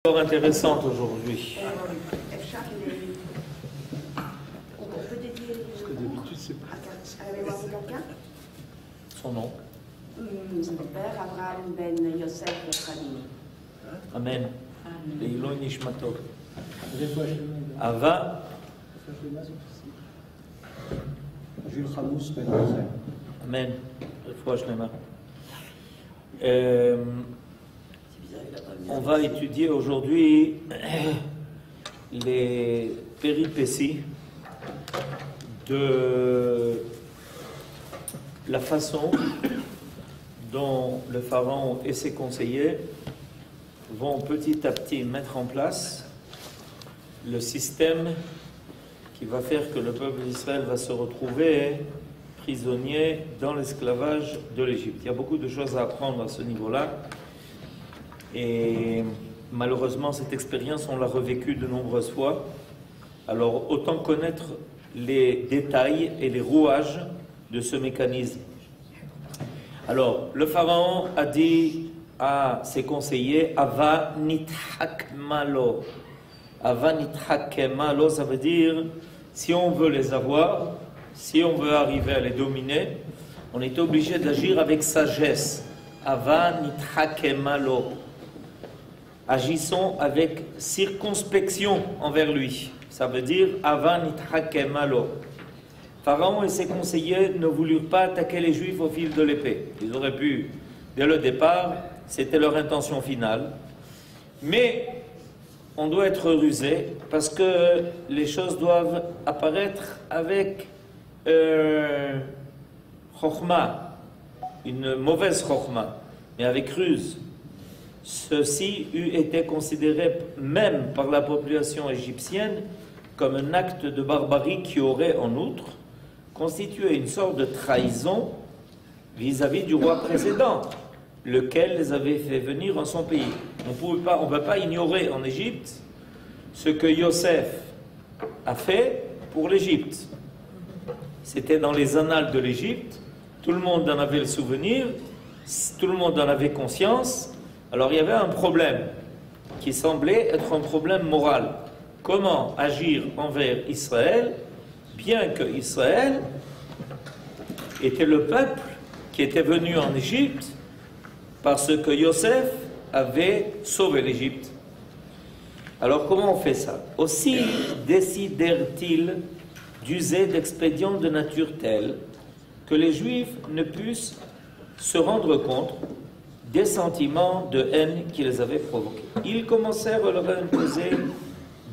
Intéressante aujourd'hui. On peut dédier Parce que d'habitude, c'est pas. à la mémoire de quelqu'un. Son nom. Son père, Abraham ben Yosef Efraim. Amen. Leilon Nishmato. Réfoua Shlema. Ava. Réfoua Shlema, c'est possible. Jules Ramous ben Yosef. Amen. Réfoua Shlema. On va étudier aujourd'hui les péripéties de la façon dont le pharaon et ses conseillers vont petit à petit mettre en place le système qui va faire que le peuple d'Israël va se retrouver prisonnier dans l'esclavage de l'Égypte. Il y a beaucoup de choses à apprendre à ce niveau-là. Et malheureusement, cette expérience, on l'a revécue de nombreuses fois. Alors, autant connaître les détails et les rouages de ce mécanisme. Alors, le pharaon a dit à ses conseillers, Ava nithak malo. Ava nithak malo, ça veut dire, si on veut les avoir, si on veut arriver à les dominer, on est obligé d'agir avec sagesse. Ava nithak malo. Agissons avec circonspection envers lui. Ça veut dire Ava nithake malo. Pharaon et ses conseillers ne voulurent pas attaquer les Juifs au fil de l'épée. Ils auraient pu, dès le départ, c'était leur intention finale. Mais on doit être rusé parce que les choses doivent apparaître avec chokhma, une mauvaise chokhma, mais avec ruse. Ceci eût été considéré même par la population égyptienne comme un acte de barbarie qui aurait en outre constitué une sorte de trahison vis-à-vis du roi précédent, lequel les avait fait venir en son pays. On ne peut pas ignorer en Égypte ce que Yosef a fait pour l'Égypte. C'était dans les annales de l'Égypte, tout le monde en avait le souvenir, tout le monde en avait conscience. Alors il y avait un problème qui semblait être un problème moral. Comment agir envers Israël, bien que Israël était le peuple qui était venu en Égypte parce que Yosef avait sauvé l'Égypte. Alors comment on fait ça? Aussi décidèrent-ils d'user d'expédients de nature telle que les Juifs ne puissent se rendre compte des sentiments de haine qui les avaient provoqués. Ils commencèrent à leur imposer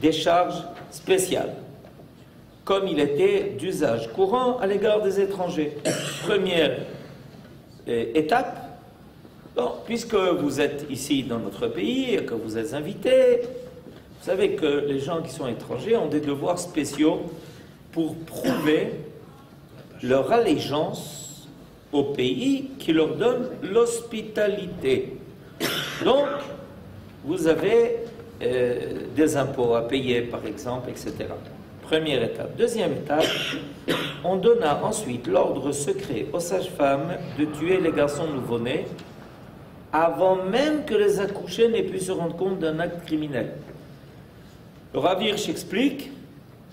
des charges spéciales, comme il était d'usage courant à l'égard des étrangers. Première étape, bon, puisque vous êtes ici dans notre pays et que vous êtes invités, vous savez que les gens qui sont étrangers ont des devoirs spéciaux pour prouver leur allégeance au pays qui leur donne l'hospitalité. Donc, vous avez des impôts à payer, par exemple, etc. Première étape. Deuxième étape, on donna ensuite l'ordre secret aux sages-femmes de tuer les garçons nouveau-nés avant même que les accouchés n'aient pu se rendre compte d'un acte criminel. Le Rav Hirsch explique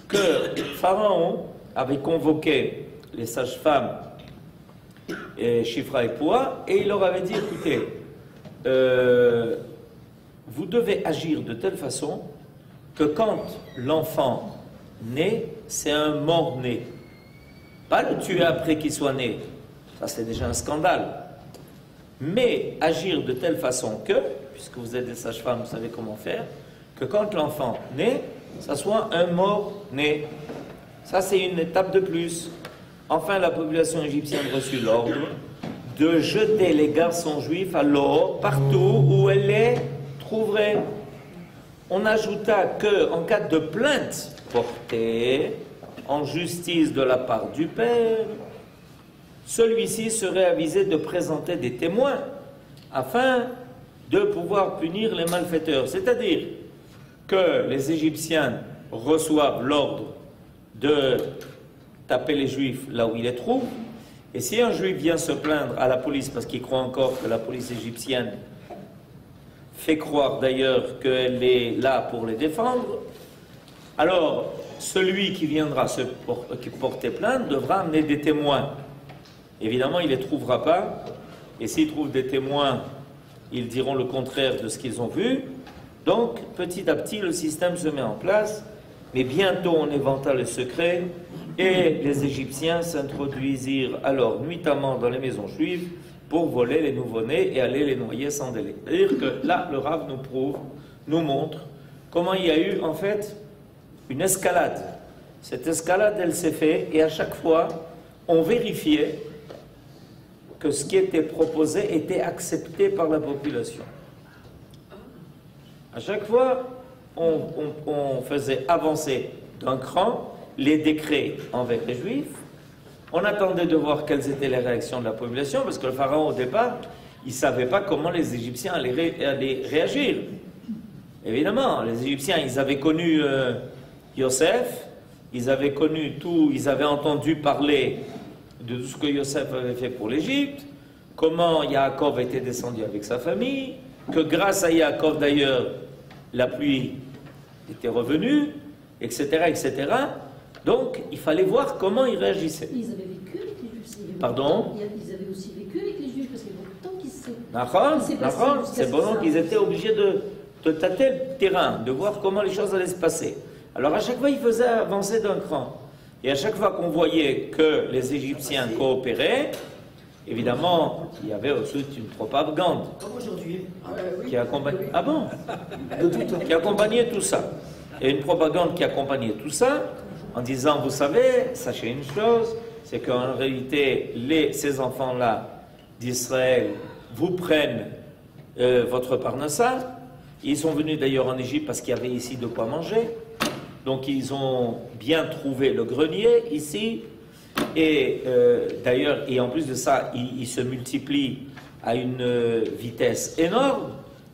que Pharaon avait convoqué les sages-femmes Shifra et Poua, et il leur avait dit, écoutez, vous devez agir de telle façon que quand l'enfant naît, c'est un mort-né. Pas le tuer après qu'il soit né, ça c'est déjà un scandale. Mais agir de telle façon que, puisque vous êtes des sages-femmes, vous savez comment faire, que quand l'enfant naît, ça soit un mort-né. Ça c'est une étape de plus. Enfin, la population égyptienne reçut l'ordre de jeter les garçons juifs à l'eau partout où elle les trouverait. On ajouta qu'en cas de plainte portée en justice de la part du père, celui-ci serait avisé de présenter des témoins afin de pouvoir punir les malfaiteurs. C'est-à-dire que les Égyptiens reçoivent l'ordre de taper les Juifs là où ils les trouvent, et si un Juif vient se plaindre à la police parce qu'il croit encore que la police égyptienne fait croire d'ailleurs qu'elle est là pour les défendre. Alors, celui qui viendra qui porter plainte devra amener des témoins. Évidemment, il ne les trouvera pas, et s'il trouve des témoins, ils diront le contraire de ce qu'ils ont vu. Donc, petit à petit, le système se met en place, mais bientôt on éventa le secret, et les Égyptiens s'introduisirent alors nuitamment dans les maisons juives pour voler les nouveau-nés et aller les noyer sans délai. C'est-à-dire que là, le Rav nous montre comment il y a eu en fait une escalade. Cette escalade, elle s'est faite, et à chaque fois, on vérifiait que ce qui était proposé était accepté par la population. À chaque fois, on faisait avancer d'un cran les décrets envers les Juifs. On attendait de voir quelles étaient les réactions de la population, parce que le pharaon, au départ, il ne savait pas comment les Égyptiens allaient réagir. Évidemment, les Égyptiens, ils avaient connu Yosef, ils avaient connu tout, ils avaient entendu parler de tout ce que Yosef avait fait pour l'Égypte, comment Yaakov était descendu avec sa famille, que grâce à Yaakov d'ailleurs, la pluie était revenue, etc., etc. Donc, il fallait voir comment ils réagissaient. Ils avaient vécu avec les Juifs. Pardon? Ils avaient aussi vécu avec les Juifs, parce qu'il y a beaucoup de temps qu'ils se... C'est bon qu'ils étaient obligés de tâter le terrain, de voir comment les choses allaient se passer. Alors, à chaque fois, ils faisaient avancer d'un cran. Et à chaque fois qu'on voyait que les Égyptiens coopéraient, évidemment, il y avait aussi une propagande qui accompagnait, qui accompagnait tout ça. Et une propagande qui accompagnait tout ça, en disant, vous savez, sachez une chose, c'est qu'en réalité, ces enfants-là d'Israël vous prennent votre parnassa. Ils sont venus d'ailleurs en Égypte parce qu'il y avait ici de quoi manger. Donc ils ont bien trouvé le grenier ici. Et d'ailleurs, et en plus de ça, ils se multiplient à une vitesse énorme.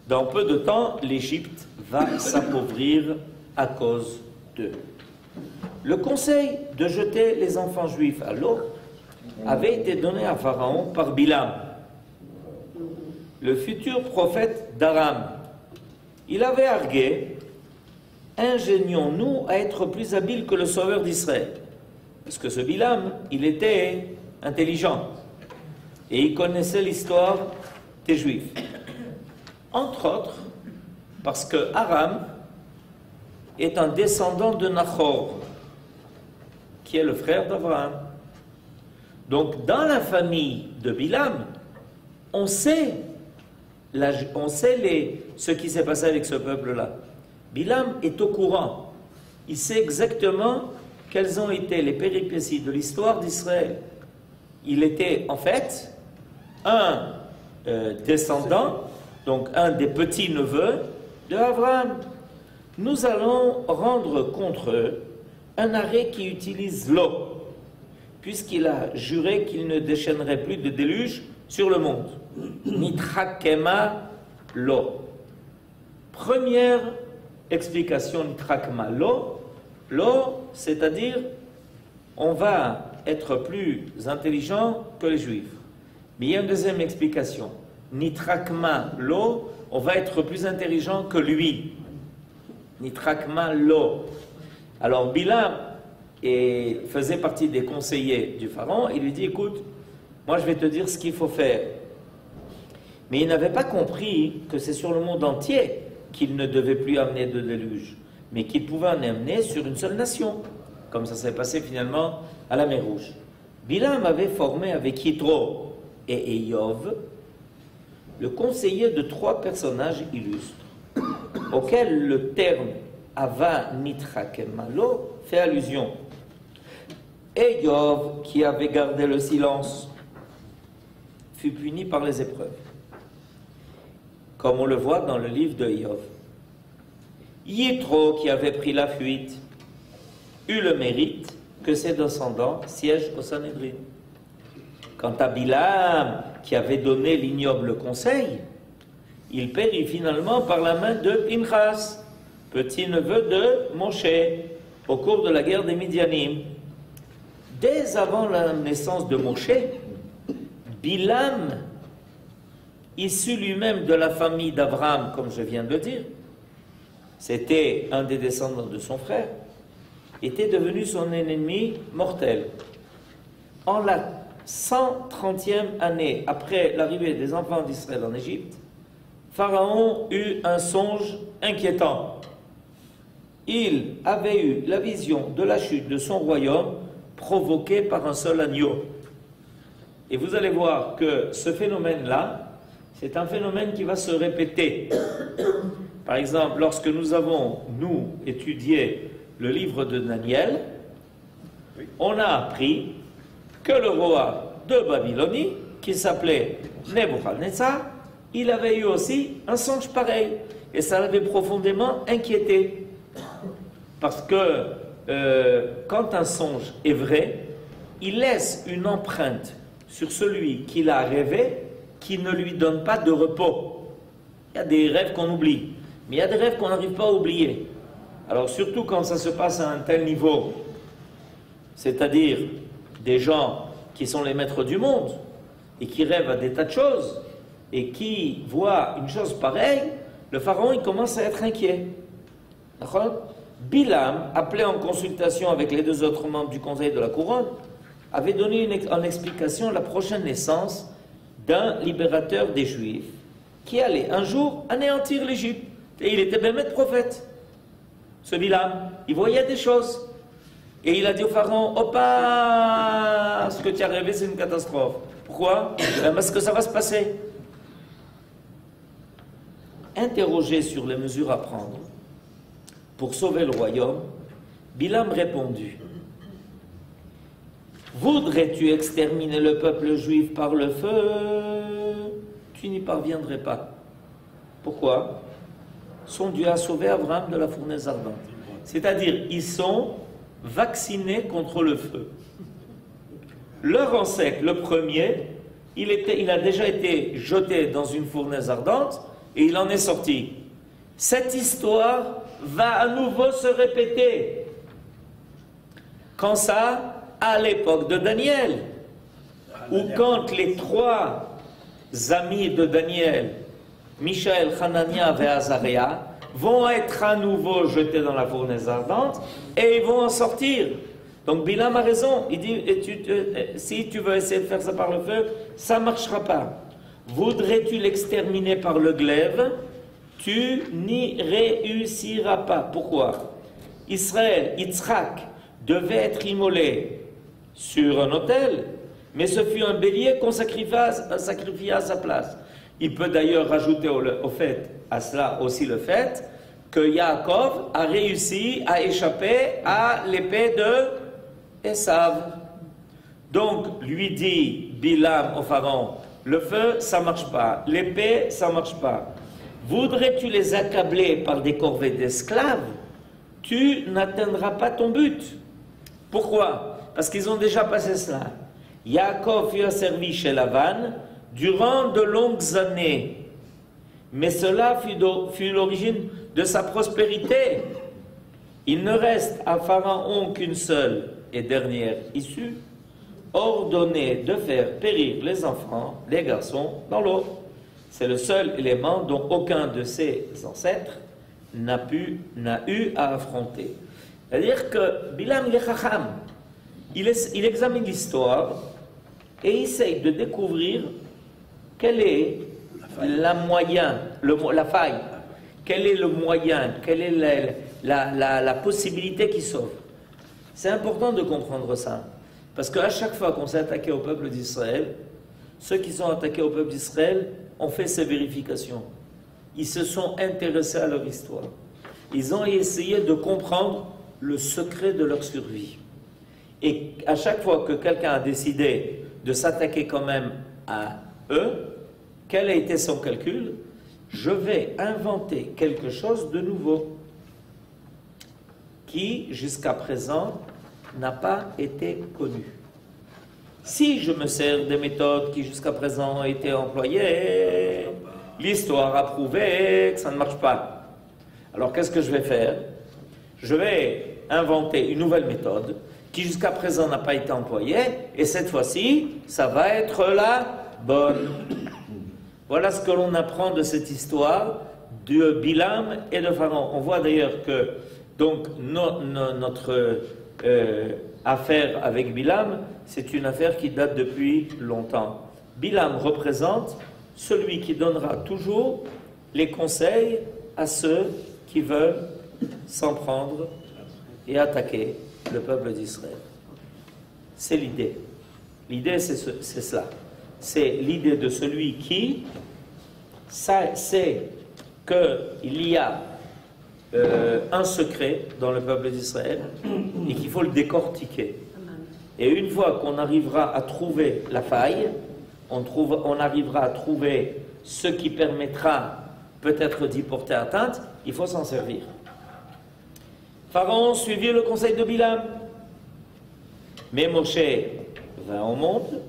Dans peu de temps, l'Égypte va s'appauvrir à cause d'eux. Le conseil de jeter les enfants juifs à l'eau avait été donné à Pharaon par Bilam, le futur prophète d'Aram. Il avait argué, ingénions-nous à être plus habiles que le sauveur d'Israël. Parce que ce Bilam, il était intelligent et il connaissait l'histoire des Juifs. Entre autres, parce que Aram est un descendant de Nahor, qui est le frère d'Abraham. Donc, dans la famille de Bilam, on sait ce qui s'est passé avec ce peuple-là. Bilam est au courant. Il sait exactement quelles ont été les péripéties de l'histoire d'Israël. Il était en fait un descendant, donc un des petits-neveux d'Abraham. Nous allons rendre contre eux un arrêt qui utilise l'eau, puisqu'il a juré qu'il ne déchaînerait plus de déluge sur le monde. Nitrakema l'eau. Première explication, nitrakema l'eau. L'eau, c'est-à-dire, on va être plus intelligent que les Juifs. Mais il y a une deuxième explication. Nitrakma l'eau, on va être plus intelligent que lui. Nitrakma l'eau. Alors Bilam faisait partie des conseillers du pharaon. Il lui dit, écoute, moi je vais te dire ce qu'il faut faire. Mais il n'avait pas compris que c'est sur le monde entier qu'il ne devait plus amener de déluge, mais qu'il pouvait en amener sur une seule nation, comme ça s'est passé finalement à la mer Rouge. Bilam avait formé avec Yitro et Eïov le conseiller de 3 personnages illustres, auxquels le terme Ava Nitrakemalo fait allusion. Eïov, qui avait gardé le silence, fut puni par les épreuves, comme on le voit dans le livre de Eïov. Yitro, qui avait pris la fuite, eut le mérite que ses descendants siègent au Sanhédrin. Quant à Bilam, qui avait donné l'ignoble conseil, il périt finalement par la main de Pinchas, petit-neveu de Moshe, au cours de la guerre des Midianim. Dès avant la naissance de Moshe, Bilam issu lui-même de la famille d'Abraham, comme je viens de le dire, c'était un des descendants de son frère, était devenu son ennemi mortel. En la 130e année après l'arrivée des enfants d'Israël en Égypte, Pharaon eut un songe inquiétant. Il avait eu la vision de la chute de son royaume provoquée par un seul agneau. Et vous allez voir que ce phénomène-là, c'est un phénomène qui va se répéter. Par exemple, lorsque nous avons, étudié le livre de Daniel, on a appris que le roi de Babylonie, qui s'appelait Nebuchadnezzar, il avait eu aussi un songe pareil. Et ça l'avait profondément inquiété. Parce que quand un songe est vrai, il laisse une empreinte sur celui qui l'a rêvé, qui ne lui donne pas de repos. Il y a des rêves qu'on oublie, mais il y a des rêves qu'on n'arrive pas à oublier. Alors surtout quand ça se passe à un tel niveau, c'est-à-dire des gens qui sont les maîtres du monde et qui rêvent à des tas de choses et qui voient une chose pareille, le pharaon il commence à être inquiet. D'accord ? Bilam, appelé en consultation avec les deux autres membres du conseil de la couronne, avait donné en explication la prochaine naissance d'un libérateur des Juifs qui allait un jour anéantir l'Égypte. Et il était même prophète. Ce Bilam, il voyait des choses. Et il a dit au pharaon, Opa, ce que tu as rêvé, c'est une catastrophe. Pourquoi? Parce que ça va se passer. Interrogé sur les mesures à prendre pour sauver le royaume, Bilam répondit, voudrais-tu exterminer le peuple juif par le feu? Tu n'y parviendrais pas. Pourquoi? Son Dieu a sauvé Abraham de la fournaise ardente. C'est-à-dire, ils sont vaccinés contre le feu. Leur ancêtre, le premier, il a déjà été jeté dans une fournaise ardente et il en est sorti. Cette histoire va à nouveau se répéter. Quand ça? À l'époque de Daniel, ou quand les trois amis de Daniel, Michaël, Hanania et Azaria, vont être à nouveau jetés dans la fournaise ardente et ils vont en sortir. Donc Bilam a raison, il dit, si tu veux essayer de faire ça par le feu, ça ne marchera pas. Voudrais-tu l'exterminer par le glaive? Tu n'y réussiras pas. Pourquoi? Israël, Yitzhak, devait être immolé sur un autel, mais ce fut un bélier qu'on sacrifia à sa place. Il peut d'ailleurs rajouter à cela aussi le fait que Yaakov a réussi à échapper à l'épée de Esav. Donc, lui dit Bilam au pharaon, le feu, ça ne marche pas, l'épée, ça ne marche pas. Voudrais-tu les accabler par des corvées d'esclaves? Tu n'atteindras pas ton but. Pourquoi? Parce qu'ils ont déjà passé cela. Yaakov fut servi chez Lavan durant de longues années. Mais cela fut l'origine de sa prospérité. Il ne reste à Pharaon qu'une seule et dernière issue, ordonner de faire périr les enfants, les garçons, dans l'eau. C'est le seul élément dont aucun de ses ancêtres n'a eu à affronter. C'est-à-dire que Bilam il est chacham. Il examine l'histoire et essaye de découvrir quel est la faille, quel est le moyen, quelle est la possibilité qui sauve. C'est important de comprendre ça. Parce qu'à chaque fois qu'on s'est attaqué au peuple d'Israël, ceux qui sont attaqués au peuple d'Israël ont fait ces vérifications. Ils se sont intéressés à leur histoire. Ils ont essayé de comprendre le secret de leur survie. Et à chaque fois que quelqu'un a décidé de s'attaquer quand même à eux, quel a été son calcul? Je vais inventer quelque chose de nouveau qui, jusqu'à présent, n'a pas été connu. Si je me sers des méthodes qui, jusqu'à présent, ont été employées, l'histoire a prouvé que ça ne marche pas. Alors, qu'est-ce que je vais faire? Je vais inventer une nouvelle méthode qui, jusqu'à présent, n'a pas été employée, et cette fois-ci, ça va être la bonne. Voilà ce que l'on apprend de cette histoire de Bilam et de Pharaon. On voit d'ailleurs que donc, notre affaire avec Bilam, c'est une affaire qui date depuis longtemps. Bilam représente celui qui donnera toujours les conseils à ceux qui veulent s'en prendre et attaquer le peuple d'Israël. C'est l'idée. L'idée, c'est cela. C'est l'idée de celui qui sait qu'il y a un secret dans le peuple d'Israël et qu'il faut le décortiquer. Et une fois qu'on arrivera à trouver la faille, on arrivera à trouver ce qui permettra peut-être d'y porter atteinte, il faut s'en servir. Pharaon suivit le conseil de Bilam. Mais Moshe vint au monde.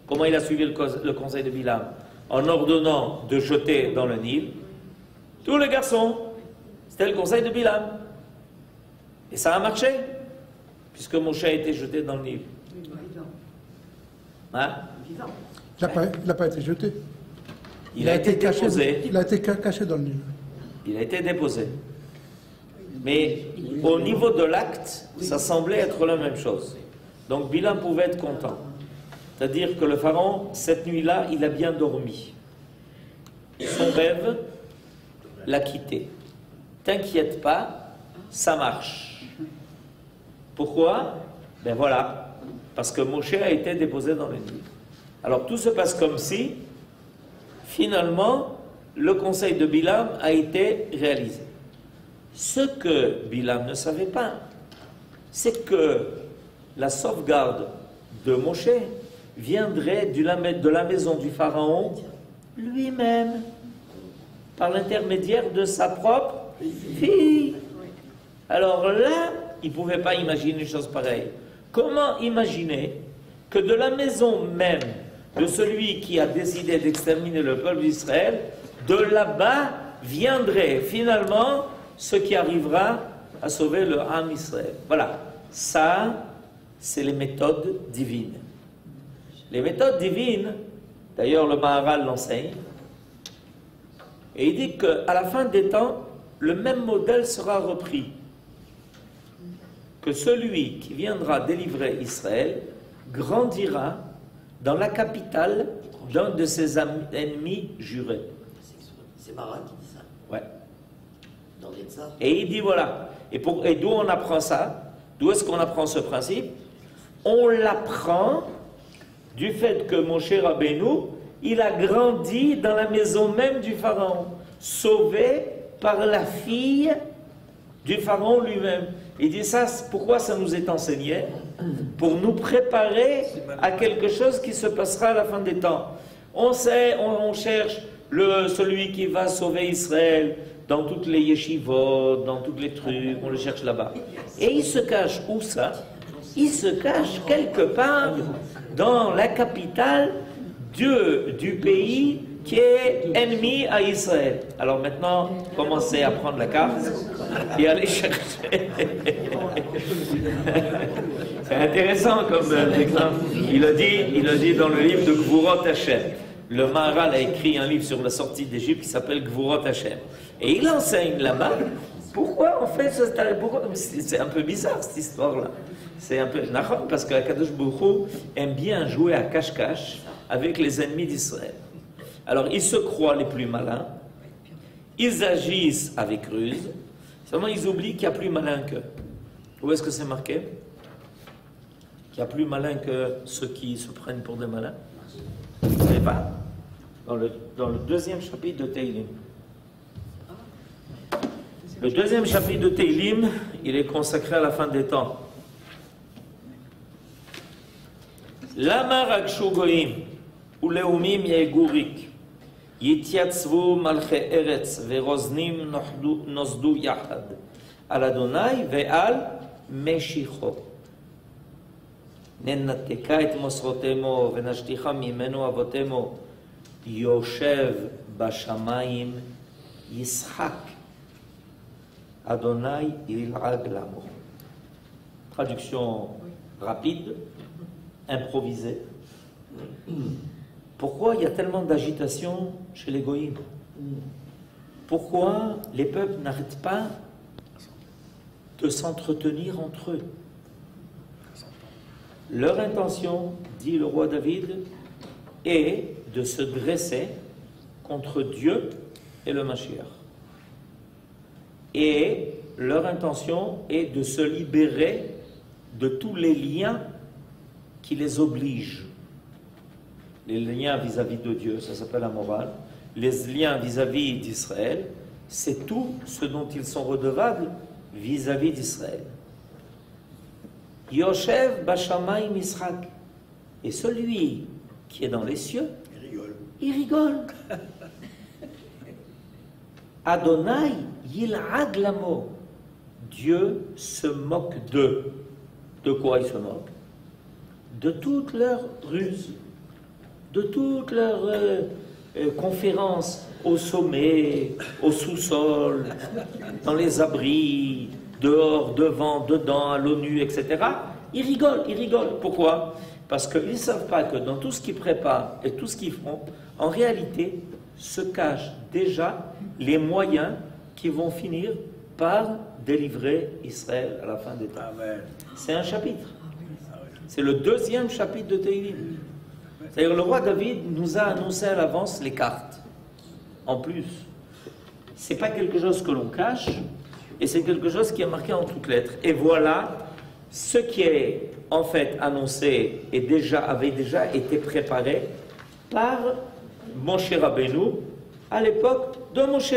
Comment il a suivi le conseil de Bilam? En ordonnant de jeter dans le Nil tous les garçons. C'était le conseil de Bilam. Et ça a marché, puisque Moshe a été jeté dans le Nil. Hein? Il n'a pas été jeté. Il a été déposé. Il a été caché dans le Nil. Il a été déposé. Mais au niveau de l'acte, ça semblait être la même chose. Donc Bilam pouvait être content. C'est-à-dire que le pharaon, cette nuit-là, il a bien dormi. Son rêve l'a quitté. T'inquiète pas, ça marche. Pourquoi? Ben voilà, parce que Moshe a été déposé dans le Nil. Alors tout se passe comme si, finalement, le conseil de Bilam a été réalisé. Ce que Bilam ne savait pas, c'est que la sauvegarde de Moshe viendrait de la maison du Pharaon lui-même, par l'intermédiaire de sa propre fille. Alors là, il ne pouvait pas imaginer une chose pareille. Comment imaginer que de la maison même de celui qui a décidé d'exterminer le peuple d'Israël, de là-bas viendrait finalement ce qui arrivera à sauver le Ham Israël? Voilà, ça, c'est les méthodes divines. Les méthodes divines, d'ailleurs le Maharal l'enseigne, et il dit qu'à la fin des temps, le même modèle sera repris. Que celui qui viendra délivrer Israël grandira dans la capitale d'un de ses ennemis jurés. C'est Marat qui dit ça. Ouais. Dans ça. Et il dit voilà. Et d'où on apprend ça? D'où est-ce qu'on apprend ce principe? On l'apprend du fait que Moshe Rabbeinu, il a grandi dans la maison même du Pharaon, sauvé par la fille du Pharaon lui-même. Il dit ça, pourquoi ça nous est enseigné? Pour nous préparer à quelque chose qui se passera à la fin des temps. On sait, on cherche celui qui va sauver Israël dans toutes les yeshivot, dans tous les trucs, on le cherche là-bas. Et il se cache où ça? Il se cache quelque part dans la capitale du pays qui est ennemi à Israël. Alors maintenant, commencez à prendre la carte et allez chercher. C'est intéressant comme exemple. Il a dit dans le livre de Gvurot Hashem. Le Maharal a écrit un livre sur la sortie d'Égypte qui s'appelle Gvurot Hashem. Et il enseigne là-bas pourquoi on fait ça. C'est un peu bizarre cette histoire-là. C'est un peu parce que Akadosh Baruch Hu aime bien jouer à cache-cache avec les ennemis d'Israël. Alors ils se croient les plus malins, ils agissent avec ruse, seulement ils oublient qu'il y a plus malin qu'eux. Où est-ce que c'est marqué? Qu'il y a plus malin que ceux qui se prennent pour des malins? Vous ne savez pas? Dans le deuxième chapitre de Teilim. Le deuxième chapitre de Teilim, il est consacré à la fin des temps. Lama ragshu goyim uleumim yegurik yityatzvu malche eretz veroznim nosdu yachad al Adonai ve'al meshicho nennateka et mosrotemo venashticha mimenu avotemo yoshev bashamayim yischak Adonai il'ag lamo. Traduction rapide, improvisée. pourquoi il y a tellement d'agitation chez les goïms? Pourquoi les peuples n'arrêtent pas de s'entretenir entre eux? Leur intention, dit le roi David, est de se dresser contre Dieu et le Mashiach. Et leur intention est de se libérer de tous les liens qui les obligent. Les liens vis-à-vis de Dieu, ça s'appelle la morale. Les liens vis-à-vis d'Israël, c'est tout ce dont ils sont redevables vis-à-vis d'Israël. Yoshev Bashamay Misrak. Et celui qui est dans les cieux, il rigole. Adonai Yil'ad Lamo. Dieu se moque d'eux. De quoi il se moque? De toutes leurs ruses, de toutes leurs conférences au sommet, au sous-sol, dans les abris, dehors, devant, dedans, à l'ONU, etc. Ils rigolent. Pourquoi? Parce qu'ils ne savent pas que dans tout ce qu'ils préparent et tout ce qu'ils font, en réalité, se cachent déjà les moyens qui vont finir par délivrer Israël à la fin des temps. C'est un chapitre. C'est le deuxième chapitre de Tehillim. C'est-à-dire le roi David nous a annoncé à l'avance les cartes. En plus, c'est pas quelque chose que l'on cache, et c'est quelque chose qui est marqué en toutes lettres. Et voilà ce qui est en fait annoncé et avait déjà été préparé par Moshe Rabbeinu à l'époque de Moshe.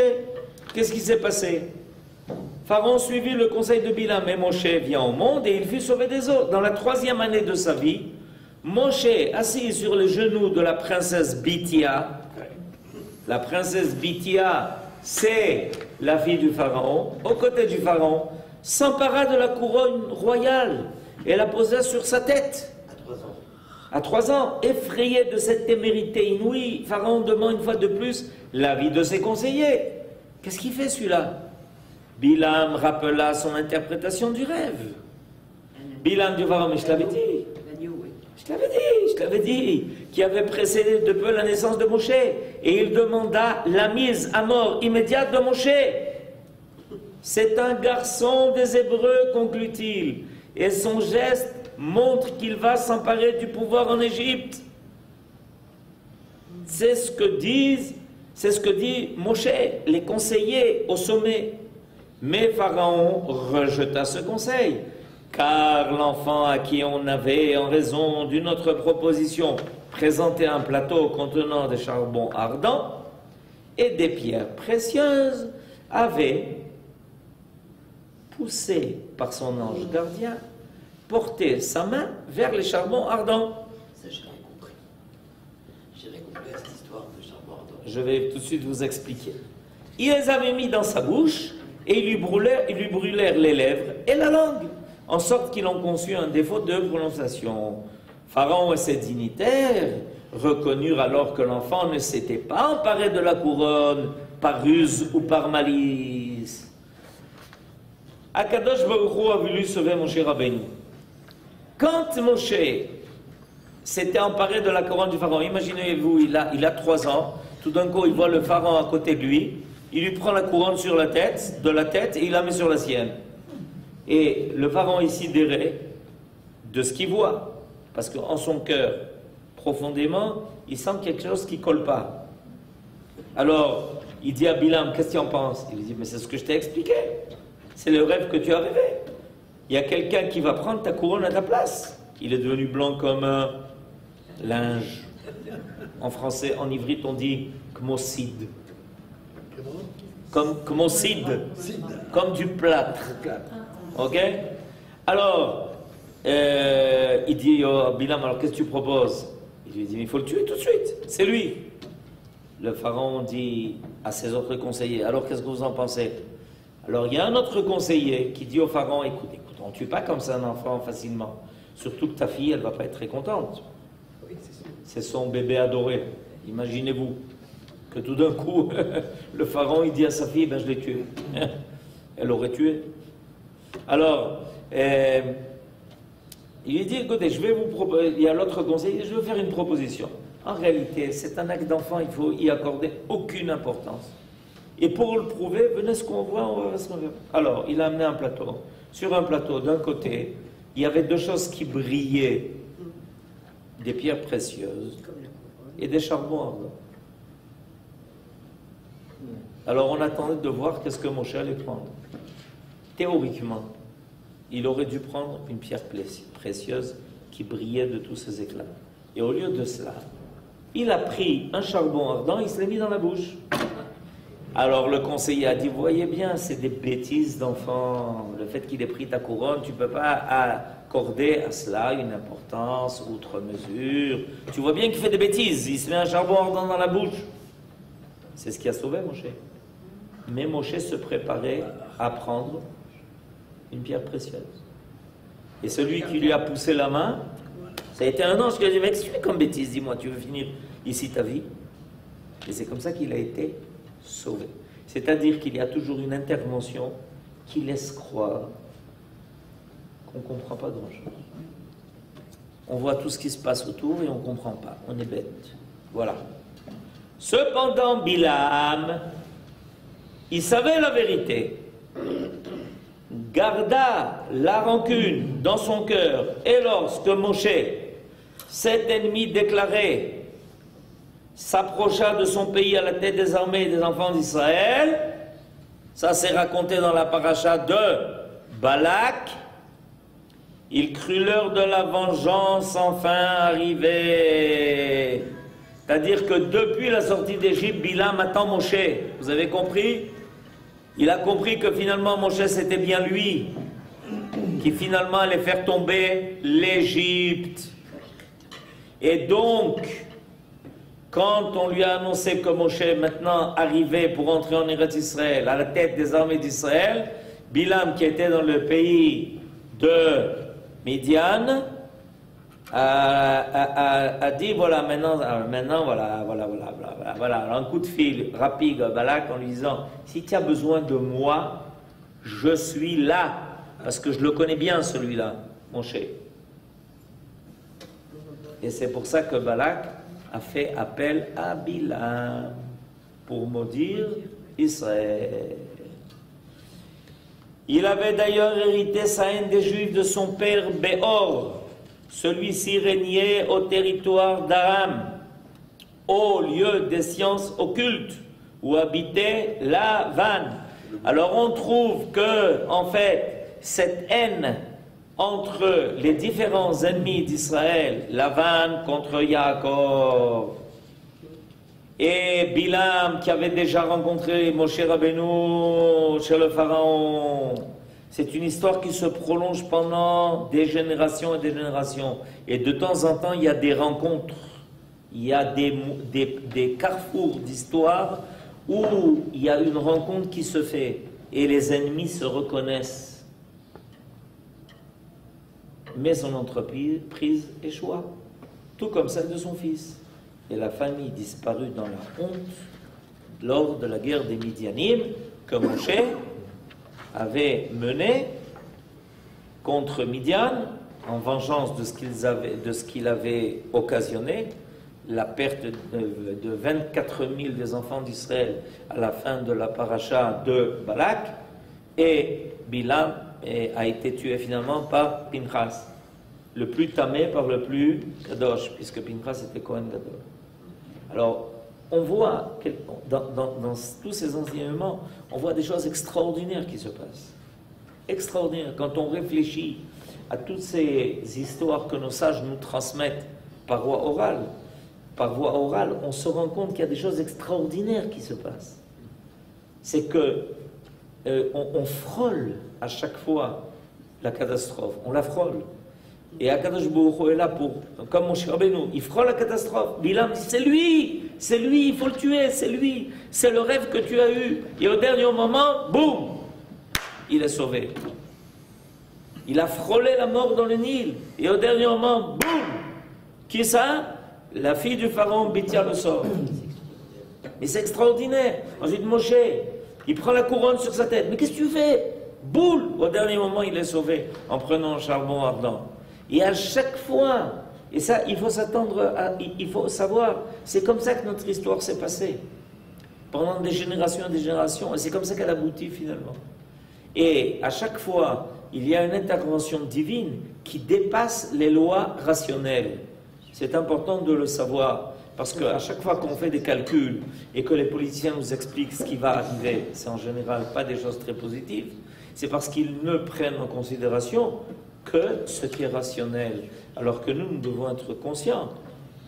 Qu'est-ce qui s'est passé? Pharaon suivit le conseil de Bilam, et Moshe vient au monde et il fut sauvé des eaux. Dans la 3e année de sa vie, Moshe, assis sur les genoux de la princesse Bithia, la princesse Bithia, c'est la fille du Pharaon, aux côtés du Pharaon, s'empara de la couronne royale et la posa sur sa tête. À 3 ans, effrayé de cette témérité inouïe, Pharaon demande une fois de plus l'avis de ses conseillers. Qu'est-ce qu'il fait celui-là? Bilam rappela son interprétation du rêve. Bilam dit au Pharaon, mais je t'avais dit. Je t'avais dit qui avait précédé de peu la naissance de Moshe. Et il demanda la mise à mort immédiate de Moshe. C'est un garçon des Hébreux, conclut-il, et son geste montre qu'il va s'emparer du pouvoir en Égypte. C'est ce que dit Moshe, les conseillers au sommet. Mais Pharaon rejeta ce conseil, car l'enfant à qui on avait, en raison d'une autre proposition, présenté un plateau contenant des charbons ardents et des pierres précieuses, avait, poussé par son ange gardien, porté sa main vers les charbons ardents. Ça, j'ai rien compris. J'ai rien compris à cette histoire de charbon ardent. Je vais tout de suite vous expliquer. Il les avait mis dans sa bouche et ils lui brûlèrent les lèvres et la langue, en sorte qu'ils ont conçu un défaut de prononciation. Pharaon et ses dignitaires reconnurent alors que l'enfant ne s'était pas emparé de la couronne par ruse ou par malice. Akadosh Baruch Hu a voulu sauver Moshe Rabbeinu. Quand Moshe s'était emparé de la couronne du Pharaon, imaginez-vous, il a 3 ans, tout d'un coup il voit le Pharaon à côté de lui, il lui prend la couronne sur la tête, et il la met sur la sienne. Et le Pharaon est sidéré de ce qu'il voit, parce qu'en son cœur, profondément, il sent quelque chose qui ne colle pas. Alors, il dit à Bilam, qu'est-ce que tu en penses? Il lui dit, mais c'est ce que je t'ai expliqué. C'est le rêve que tu as rêvé. Il y a quelqu'un qui va prendre ta couronne à ta place. Il est devenu blanc comme un linge. En français, en ivrite, on dit kmossid. Comme kmossid, comme du plâtre. Ok? Alors, il dit à Bilam, alors qu'est-ce que tu proposes? Il lui dit, il faut le tuer tout de suite. C'est lui. Le Pharaon dit à ses autres conseillers, alors qu'est-ce que vous en pensez? Alors il y a un autre conseiller qui dit au Pharaon, écoute, on ne tue pas comme ça un enfant facilement. Surtout que ta fille, elle ne va pas être très contente. C'est son bébé adoré. Imaginez-vous que tout d'un coup, le Pharaon, il dit à sa fille, ben je l'ai tué. Elle l'aurait tué. Alors, il lui dit, écoutez, il y a l'autre conseiller, je vais vous faire une proposition. En réalité, c'est un acte d'enfant, il faut y accorder aucune importance. Et pour le prouver, venez ce qu'on voit, on va voir ce qu'on veut. Alors, il a amené un plateau. Sur un plateau, d'un côté, il y avait deux choses qui brillaient, des pierres précieuses et des charbons ardents. Alors, on attendait de voir qu'est-ce que Moshe allait prendre. Théoriquement, il aurait dû prendre une pierre précieuse qui brillait de tous ses éclats. Et au lieu de cela, il a pris un charbon ardent, il se l'est mis dans la bouche. Alors le conseiller a dit, vous voyez bien, c'est des bêtises d'enfant. Le fait qu'il ait pris ta couronne, tu ne peux pas accorder à cela une importance outre mesure. Tu vois bien qu'il fait des bêtises, il se met un charbon ardent dans la bouche. C'est ce qui a sauvé Moshe. Mais Moshe se préparait à prendre une pierre précieuse. Et celui qui lui a poussé la main, ça a été un ange qui a dit, mais qu'est-ce que tu fais comme bêtise, dis-moi, tu veux finir ici ta vie? Et c'est comme ça qu'il a été sauvé. C'est-à-dire qu'il y a toujours une intervention qui laisse croire qu'on ne comprend pas grand-chose. On voit tout ce qui se passe autour et on ne comprend pas. On est bête. Voilà. Cependant, Bilam, il savait la vérité, garda la rancune dans son cœur, et lorsque Moshe, cet ennemi déclaré, s'approcha de son pays à la tête des armées et des enfants d'Israël, ça s'est raconté dans la paracha de Balak, il crut l'heure de la vengeance enfin arrivée. C'est-à-dire que depuis la sortie d'Égypte, Bilam attend Moshe. Vous avez compris? Il a compris que finalement Moshe c'était bien lui qui finalement allait faire tomber l'Égypte. Et donc, quand on lui a annoncé que Moshe maintenant arrivait pour entrer en Eretz Israël, à la tête des armées d'Israël, Bilam, qui était dans le pays de Midian, a dit voilà, maintenant voilà, un coup de fil rapide à Balak en lui disant, si tu as besoin de moi, je suis là, parce que je le connais bien celui-là, Moshe. Et c'est pour ça que Balak a fait appel à Bilam pour maudire Israël. Il avait d'ailleurs hérité sa haine des Juifs de son père Béor. Celui-ci régnait au territoire d'Aram, au lieu des sciences occultes, où habitait Lavan. Alors on trouve que, en fait, cette haine entre les différents ennemis d'Israël, Lavan contre Yaakov, et Bilam qui avait déjà rencontré Moshe Rabbeinu chez le Pharaon, c'est une histoire qui se prolonge pendant des générations et des générations. Et de temps en temps, il y a des rencontres, il y a des carrefours d'histoire où il y a une rencontre qui se fait et les ennemis se reconnaissent. Mais son entreprise échoua, tout comme celle de son fils. Et la famille disparut dans la honte lors de la guerre des Midianim que Moshe avait menée contre Midian en vengeance de ce qu'il avait occasionné, la perte de 24 000 des enfants d'Israël à la fin de la paracha de Balak, et Bilam a été tué finalement par Pinchas, le plus tamé par le plus kadosh, puisque Pinchas était Kohen Gadol. Alors, on voit, dans tous ces enseignements, on voit des choses extraordinaires qui se passent. Extraordinaires. Quand on réfléchit à toutes ces histoires que nos sages nous transmettent par voie orale, on se rend compte qu'il y a des choses extraordinaires qui se passent. C'est que on frôle à chaque fois la catastrophe, on la frôle. Et Akadosh Baruch Hu est là pour, comme Moshe Rabbeinu, il frôle la catastrophe. Bilam dit, c'est lui, il faut le tuer, c'est lui, c'est le rêve que tu as eu. Et au dernier moment, boum, il est sauvé. Il a frôlé la mort dans le Nil. Et au dernier moment, boum, qui ça? La fille du pharaon, Bithia le sort. Mais c'est extraordinaire. Ensuite, Moshe, il prend la couronne sur sa tête. Mais qu'est-ce que tu fais? Boule! Au dernier moment, il est sauvé en prenant un charbon ardent. Et à chaque fois Et ça, il faut s'attendre à... Il faut savoir, c'est comme ça que notre histoire s'est passée. Pendant des générations et des générations, et c'est comme ça qu'elle aboutit finalement. Et à chaque fois, il y a une intervention divine qui dépasse les lois rationnelles. C'est important de le savoir, parce qu'à chaque fois qu'on fait des calculs et que les politiciens nous expliquent ce qui va arriver, c'est en général pas des choses très positives, c'est parce qu'ils ne prennent en considération que ce qui est rationnel. Alors que nous devons être conscients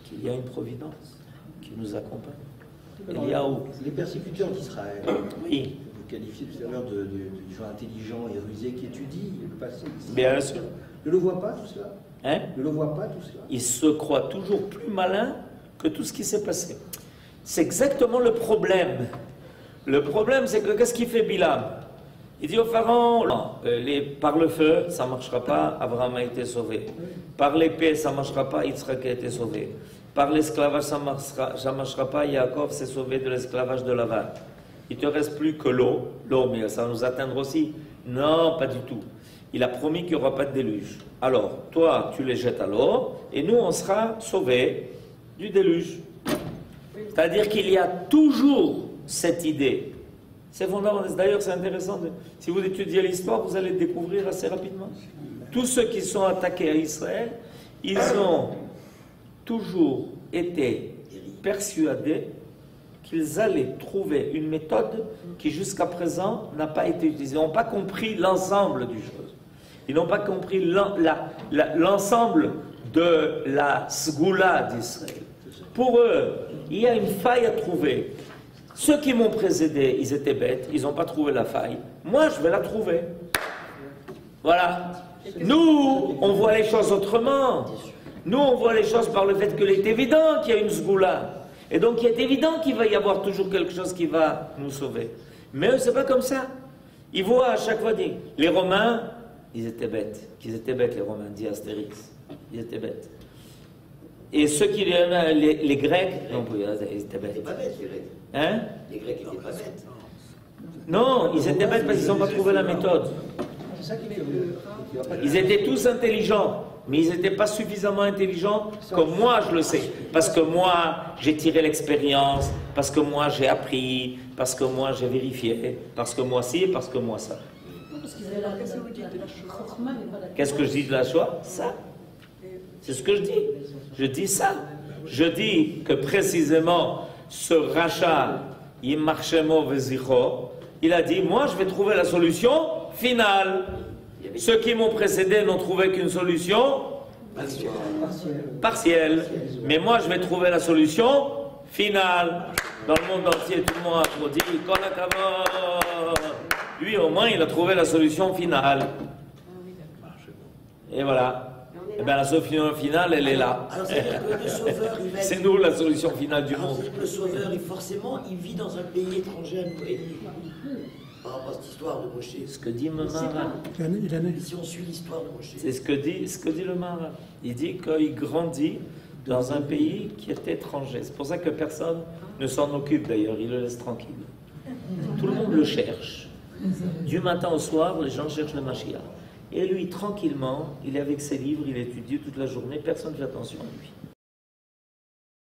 qu'il y a une providence qui nous accompagne. Les persécuteurs d'Israël, oui. Vous qualifiez tout à l'heure de gens intelligents et rusés qui étudient le passé. Bien sûr. Ne le voient pas tout cela? Hein? Ne le voient pas tout cela? Ils se croient toujours plus malins que tout ce qui s'est passé. C'est exactement le problème. Le problème, c'est que qu'est-ce qu'il fait Bilam? Il dit au pharaon, par le feu, ça ne marchera pas, Abraham a été sauvé. Par l'épée, ça ne marchera pas, Yitzhak a été sauvé. Par l'esclavage, ça ne marchera pas, Yaakov s'est sauvé de l'esclavage de Lavan. Il ne te reste plus que l'eau, mais ça va nous atteindre aussi. Non, pas du tout. Il a promis qu'il n'y aura pas de déluge. Alors, toi, tu les jettes à l'eau, et nous, on sera sauvés du déluge. C'est-à-dire qu'il y a toujours cette idée. C'est fondamental. D'ailleurs, c'est intéressant. Si vous étudiez l'histoire, vous allez découvrir assez rapidement. Tous ceux qui sont attaqués à Israël, ils ont toujours été persuadés qu'ils allaient trouver une méthode qui jusqu'à présent n'a pas été utilisée. Ils n'ont pas compris l'ensemble du chose. Ils n'ont pas compris l'ensemble de la Sgoula d'Israël. Pour eux, il y a une faille à trouver. Ceux qui m'ont précédé, ils étaient bêtes, ils n'ont pas trouvé la faille. Moi, je vais la trouver. Voilà. Nous, on voit les choses autrement. Nous, on voit les choses par le fait qu'il est évident qu'il y a une Sgoula. Et donc, il est évident qu'il va y avoir toujours quelque chose qui va nous sauver. Mais eux, c'est pas comme ça. Ils voient à chaque fois, les Romains, ils étaient bêtes. Ils étaient bêtes, les Romains, dit Astérix. Ils étaient bêtes. Et ceux qui, les Grecs, non, ils étaient bêtes. Ils n'étaient pas bêtes, les Grecs. Hein? Les Grecs n'étaient pas bêtes. Non, ils étaient bêtes parce qu'ils n'ont pas trouvé la méthode. Ils étaient tous intelligents, mais ils n'étaient pas suffisamment intelligents comme moi je le sais. Parce que moi, j'ai tiré l'expérience, parce que moi j'ai appris, parce que moi j'ai vérifié, parce que moi ci, parce que moi ça. Qu'est-ce que je dis de la Shoah? Ça. C'est ce que je dis. Je dis ça. Je dis que précisément, ce rachat, Yimarchemo Vezicho, il a dit, moi je vais trouver la solution finale. Ceux qui m'ont précédé n'ont trouvé qu'une solution partielle. Mais moi je vais trouver la solution finale. Dans le monde entier, tout le monde applaudit. Lui au moins il a trouvé la solution finale. Et voilà. Eh bien, la solution finale, elle est là. C'est nous la solution finale du monde. Le sauveur, forcément, il vit dans un pays étranger à nous. Par rapport à cette histoire de Moshe. Ce que dit le Maharal. Il est né. Si on suit l'histoire de Moshe. C'est ce que dit le Maharal. Il dit qu'il grandit dans un pays qui est étranger. C'est pour ça que personne ne s'en occupe d'ailleurs. Il le laisse tranquille. Tout le monde le cherche. Du matin au soir, les gens cherchent le Mashiach. Et lui, tranquillement, il est avec ses livres, il étudie toute la journée, personne ne fait attention à lui.